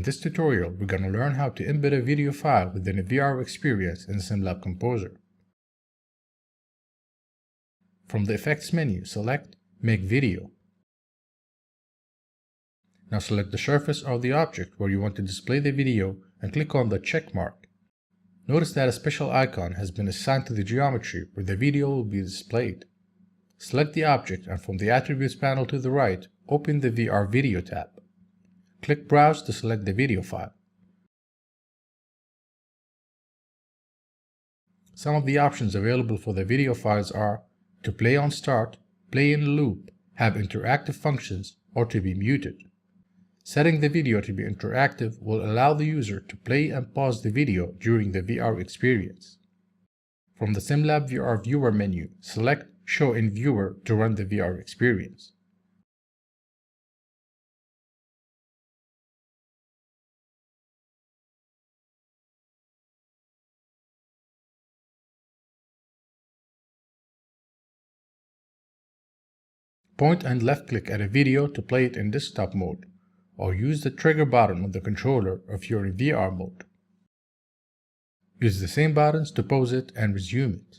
In this tutorial, we're going to learn how to embed a video file within a VR experience in SimLab Composer. From the Effects menu, select Make Video. Now select the surface or the object where you want to display the video and click on the check mark. Notice that a special icon has been assigned to the geometry where the video will be displayed. Select the object and from the Attributes panel to the right, open the VR Video tab. Click Browse to select the video file. Some of the options available for the video files are to play on start, play in loop, have interactive functions, or to be muted. Setting the video to be interactive will allow the user to play and pause the video during the VR experience. From the SimLab VR Viewer menu, select Show in Viewer to run the VR experience. Point and left-click at a video to play it in desktop mode, or use the trigger button on the controller if you're in VR mode. Use the same buttons to pause it and resume it.